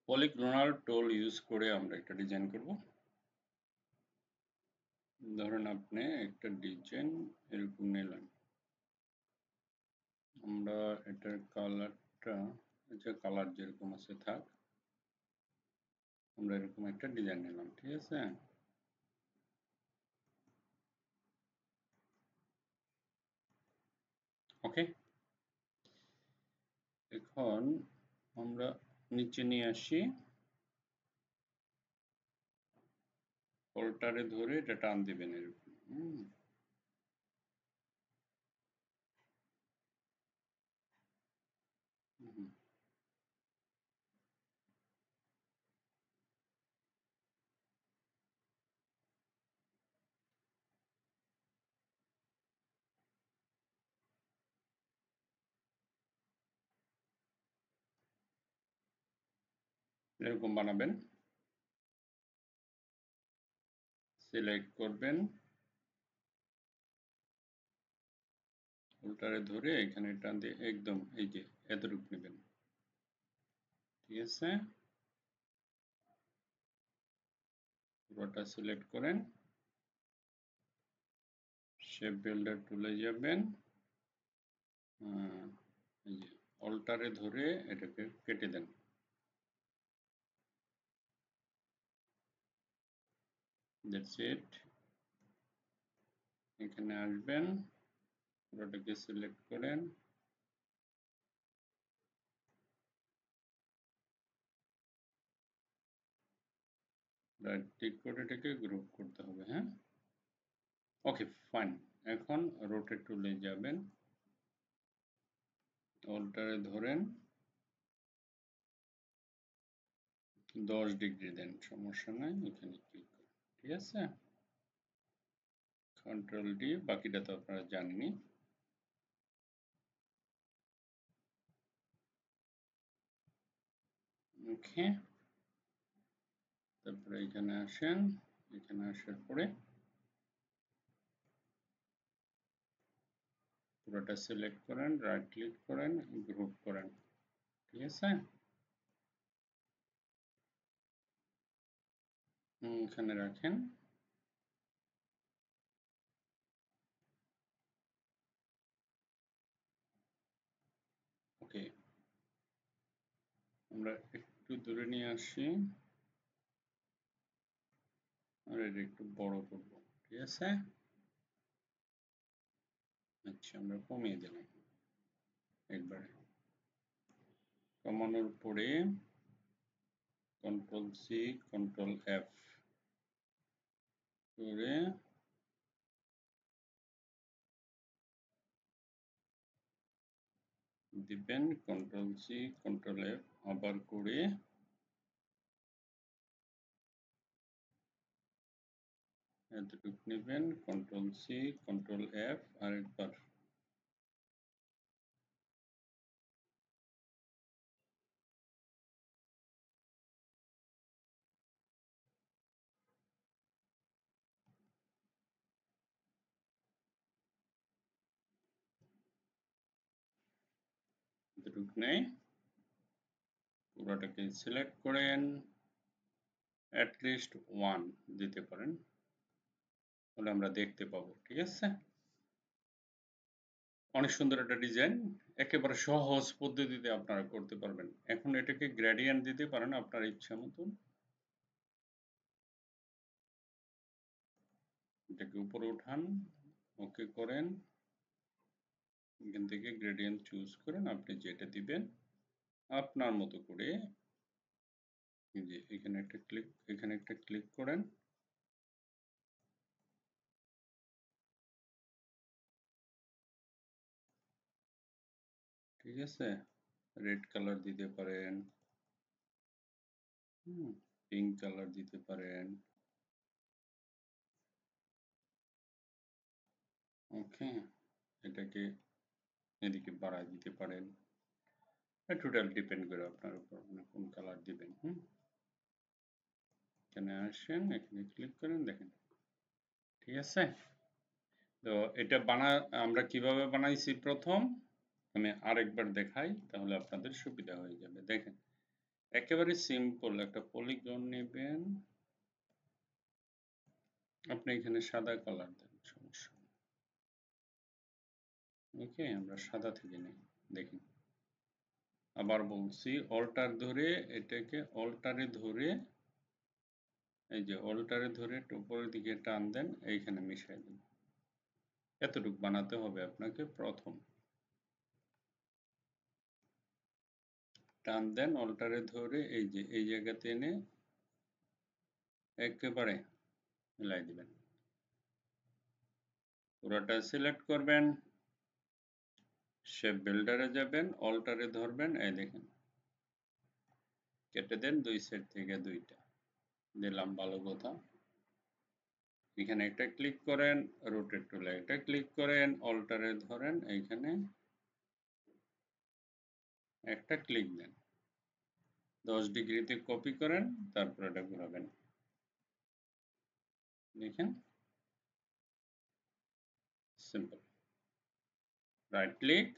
Polyclonal টুল use করে আমরা একটা ডিজাইন করব। ধরেন আপনি একটা ডিজাইন এরকম নিলেন, আমরা এটার কালারটা কালার যেরকম আছে থাক, আমরা এরকম একটা ডিজাইন নিলাম, ঠিক আছে। ওকে, এখন আমরা নিচে নিয়ে আসি, ফল্টারে ধরে এটা টান দিবেন এরকম। এরকম বানাবেন, সিলেক্ট করবেন, ফল্টারে ধরে এখানে টান দিয়ে একদম এই যে এতটুকু নেবেন, ঠিক আছে। পুরোটা সিলেক্ট করেন, শেপ বিল্ডার টুলে যাবেন, এই যে অল্টারে ধরে এটাকে কেটে দেন। That's it. এখানে আসবেন, পুরোটাকে সিলেক্ট করেন, রাইট ক্লিক করে এটাকে গ্রুপ করতে হবে। হ্যাঁ, ওকে ফাইন। এখন রোটেট টুলে যাবেন, অল্টারে ধরেন, 10 ডিগ্রি দেন, সমস্যা নাই, এখানে ক্লিক করুন, ঠিক আছে। কন্ট্রোল ডি, বাকিটা তো আপনারা জানেনই। ওকে, তারপরে এখানে আসেন, এখানে আসার পরে পুরোটা সিলেক্ট করেন, রাইট ক্লিক করেন, গ্রুপ করেন, ঠিক আছে। এখানে রাখেন। ওকে, আমরা একটু দূরে নিয়ে আসি, আর এটা একটু বড় করব, ঠিক আছে। আচ্ছা, আমরা কমিয়ে দিলাম, একবারে কমানোর পরে কন্ট্রোল সি, কন্ট্রোল এফ করে দিবেন, কন্ট্রোল সি, কন্ট্রোল এফ আবার করে এতটুকু নেবেন, কন্ট্রোল সি, কন্ট্রোল এফ আরেকবার, এতটুকু নেই, পুরোটাকে সিলেক্ট করেন, অ্যাটলিস্ট 1 দিতে পারেন, তাহলে আমরা দেখতে পাবো, ঠিক আছে। অনেক সুন্দর একটা ডিজাইন, একেবারে সহজ পদ্ধতিতে আপনারা করতে পারবেন। এখন এটাকে গ্রেডিয়েন্ট দিতে পারেন আপনার ইচ্ছা মতন, এটাকে উপরে উঠান, ওকে করেন, এখান থেকে গ্রেডিয়েন্ট চুজ করেন, আপনি যেটা দিবেন আপনার মতো করে, যে এখানে একটা ক্লিক করেন, ঠিক আছে। রেড কালার দিতে পারেন, পিঙ্ক কালার দিতে পারেন, ওকে। এটাকে এদিকে বাড়ায় দিতে পারেন, টোটাল ডিপেন্ড করে আপনার উপর, আপনি কোন কালার দিবেন। এখানে আসেন, এখানে ক্লিক করেন, দেখেন, ঠিক আছে। তো এটা আমরা কিভাবে বানাইছি প্রথম, আমি আরেকবার দেখাই, তাহলে আপনাদের সুবিধা হয়ে যাবে। দেখেন, একেবারে সিম্পল একটা পলিগন নেবেন, আপনি এখানে সাদা কালার দেন, সমস্যা নেই। ওকে, আমরা সাদা থেকে নেই, দেখুন আবার বলছি অল্টার ধরে এটাকে অল্টারে ধরে, এই যে অল্টারে ধরে উপরের দিকে টান দেন, এইখানে মিশাই দেন। এতটুকু বানাতে হবে আপনাকে। প্রথম টান দেন অল্টারে ধরে, এই যে এই জায়গাতে এনে একেবারে মিলাই দিবেন। পুরোটা সিলেক্ট করবেন, শেপ বিল্ডারে যাবেন, অল্টারে ধরবেন, এই দেখেন কেটে দেন দুই সাইড থেকে দুইটা দিলাম, ভালো কথা। এখানে একটা ক্লিক করেন, রোটেট টুলে একটা ক্লিক করেন, অল্টারে ধরেন, এইখানে একটা ক্লিক দেন, 10 ডিগ্রিতে কপি করেন, তারপর এটা ঘোরাবেন, দেখেন সিম্পল। রাইট ক্লিক,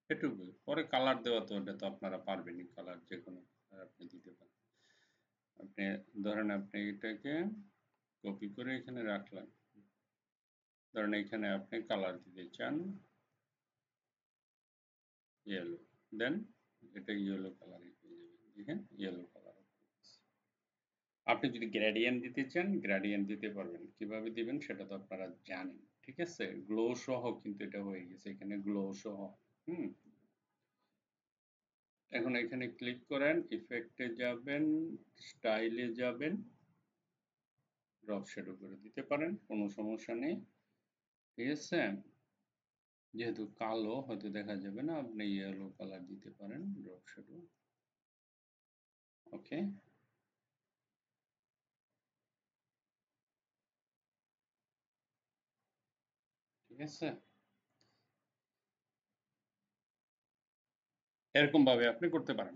এটুকু। পরে কালার দেওয়া তো ওটা তো আপনারা পারবেনই, কালার যে কোনো আপনি দিতে পারেন। আপনি ধরেন আপনি এটাকে কপি করে এখানে রাখলেন, ধরেন এখানে আপনি কালার দিতে চান ইয়েলো, দেন এটা ইয়েলো কালারে হয়ে যাবে, দেখেন ইয়েলো কালার। আপনি যদি গ্রেডিয়েন্ট দিতে চান গ্রেডিয়েন্ট দিতে পারবেন, কিভাবে দিবেন সেটা তো আপনারা জানেন, ঠিক আছে। গ্লো সহ কিন্তু এটা হয়ে গেছে, এখানে গ্লো সহ। হুম, এখন এখানে ক্লিক করেন, ইফেক্টে যাবেন, স্টাইলে যাবেন, ড্রপ শ্যাডো করে দিতে পারেন, কোনো সমস্যা নেই, ঠিক আছে। যেহেতু কালো হয়তো দেখা যাবে না, আপনি ইয়েলো কালার দিতে পারেন, ড্রপ শ্যাডো। ওকে, ঠিক আছে। এরকম ভাবে আপনি করতে পারেন,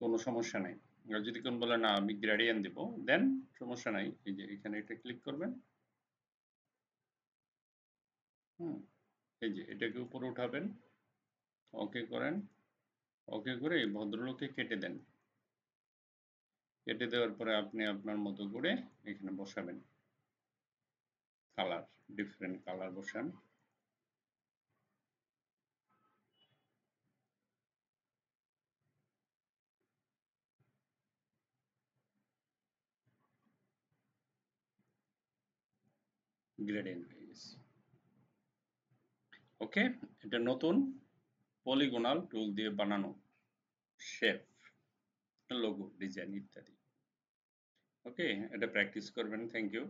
কোনো সমস্যা নাই। আর যদি কোন বলে না আমি গ্রেডিয়েন্ট দিব, দেন সমস্যা নাই, এই যে এখানে এটা ক্লিক করবেন। হুম, এই যে এটাকে উপরে উঠাবেন, ওকে করেন, ওকে করে এই ভদ্রলোককে কেটে দেন। কেটে দেওয়ার পরে আপনি আপনার মতো করে এখানে বসাবেন কালার, ডিফারেন্ট কালার বসান। গ্রেডিয়েন্ট হয়ে গেছে। ওকে, এটা নতুন পলিগোনাল টুল দিয়ে বানানো শেপ, লোগো ডিজাইন ইত্যাদি। ওকে, এটা প্র্যাকটিস করবেন। Thank you.